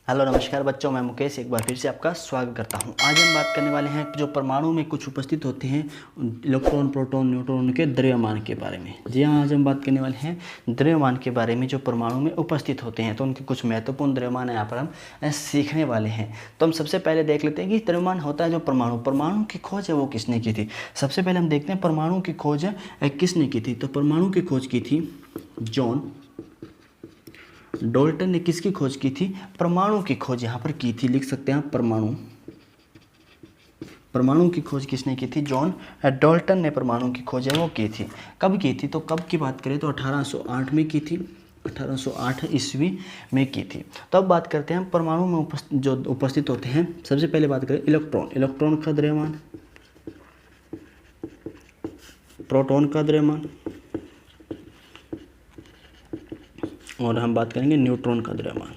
Hello नमस्कार बच्चों, मैं मुकेश एक बार फिर से आपका स्वागत करता हूं। आज हम बात करने वाले हैं जो परमाणु में कुछ उपस्थित होते हैं इलेक्ट्रॉन, प्रोटॉन, न्यूट्रॉन के द्रव्यमान के बारे में। जी हाँ, आज हम बात करने वाले हैं द्रव्यमान के बारे में जो परमाणु में उपस्थित होते हैं। तो उनके कुछ महत्वपूर्ण द्रव्यमान यहाँ पर हम सीखने वाले हैं। तो हम सबसे पहले देख लेते हैं कि द्रव्यमान होता है जो परमाणु की खोज है वो किसने की थी। सबसे पहले हम देखते हैं परमाणु की खोज किसने की थी। तो परमाणु की खोज की थी जॉन डाल्टन ने। किसकी खोज की थी? परमाणु की खोज यहाँ पर की थी, लिख सकते हैं आप परमाणु की खोज किसने की थी? जॉन डाल्टन ने परमाणु की खोज है वो की थी। कब की थी? तो कब की बात करें तो 1808 में की थी। 1808 ईस्वी में की थी। तो अब बात करते हैं परमाणु में जो उपस्थित होते हैं। सबसे पहले बात करें इलेक्ट्रॉन का द्रव्यमान, प्रोटॉन का द्रव्यमान और हम बात करेंगे न्यूट्रॉन का द्रव्यमान।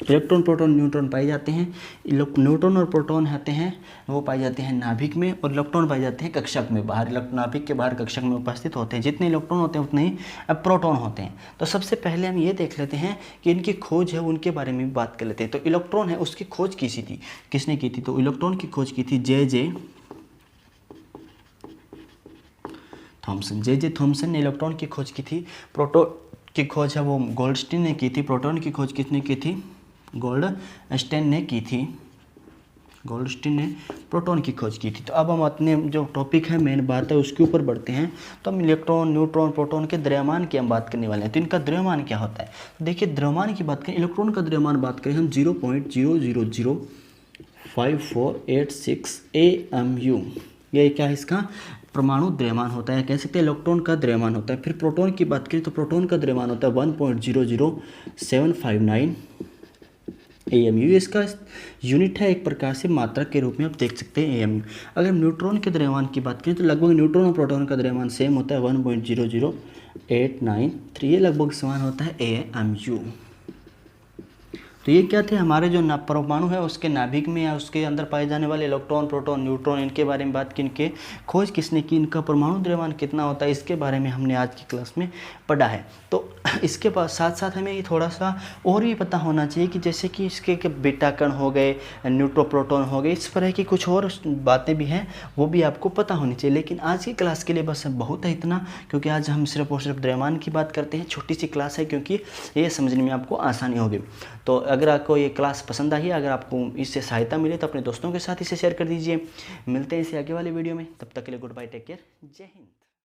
इलेक्ट्रॉन, प्रोटॉन, न्यूट्रॉन पाए जाते हैं। न्यूट्रॉन और प्रोटॉन होते हैं वो पाए जाते हैं नाभिक में, और इलेक्ट्रॉन पाए जाते हैं कक्षक में बाहर। नाभिक के बाहर कक्षक में उपस्थित होते हैं। जितने इलेक्ट्रॉन होते हैं उतने ही प्रोटॉन होते हैं। तो सबसे पहले हम ये देख लेते हैं कि इनकी खोज है उनके बारे में भी बात कर लेते हैं। तो इलेक्ट्रॉन है उसकी खोज किसने की थी? तो इलेक्ट्रॉन की खोज की थी जे थॉमसन ने इलेक्ट्रॉन की खोज की थी। प्रोटॉन की खोज है वो गोल्डस्टीन ने की थी। प्रोटॉन की खोज किसने की थी? गोल्डस्टीन ने की थी। गोल्डस्टीन ने प्रोटॉन की खोज की थी। तो अब हम अपने जो टॉपिक है, मेन बात है, उसके ऊपर बढ़ते हैं। तो हम इलेक्ट्रॉन, न्यूट्रॉन, प्रोटॉन के द्रव्यमान की हम बात करने वाले हैं। तो इनका द्रव्यमान क्या होता है? तो देखिए, द्रव्यमान की बात करें, इलेक्ट्रॉन का द्रव्यमान बात करें हम 0.0005486 AMU। ये क्या है? इसका परमाणु द्रव्यमान होता है, कह सकते हैं इलेक्ट्रॉन का द्रव्यमान होता है। फिर प्रोटॉन की बात करें तो प्रोटॉन का द्रव्यमान होता है 1.00759 AMU। इसका यूनिट है एक प्रकार से मात्रा के रूप में आप देख सकते हैं AMU। अगर न्यूट्रॉन के द्रव्यमान की बात करें तो लगभग न्यूट्रॉन और प्रोटॉन का द्रव्यमान सेम होता है 1.00893। ये लगभग समान होता है AMU। तो ये क्या थे? हमारे जो परमाणु है उसके नाभिक में या उसके अंदर पाए जाने वाले इलेक्ट्रॉन, प्रोटॉन, न्यूट्रॉन, इनके बारे में बात की। इनके खोज किसने की? इनका परमाणु द्रव्यमान कितना होता है, इसके बारे में हमने आज की क्लास में पढ़ा है। तो इसके साथ साथ हमें ये थोड़ा सा और भी पता होना चाहिए कि जैसे कि इसके बीटा कण हो गए, न्यूट्रो प्रोटॉन हो गए, इस तरह की कुछ और बातें भी हैं, वो भी आपको पता होनी चाहिए। लेकिन आज की क्लास के लिए बस बहुत है इतना, क्योंकि आज हम सिर्फ और सिर्फ द्रव्यमान की बात करते हैं। छोटी सी क्लास है क्योंकि ये समझने में आपको आसानी होगी। तो अगर आपको ये क्लास पसंद आई, अगर आपको इससे सहायता मिले तो अपने दोस्तों के साथ इसे शेयर कर दीजिए। मिलते हैं इसे आगे वाले वीडियो में। तब तक के लिए गुड बाय, टेक केयर, जय हिंद।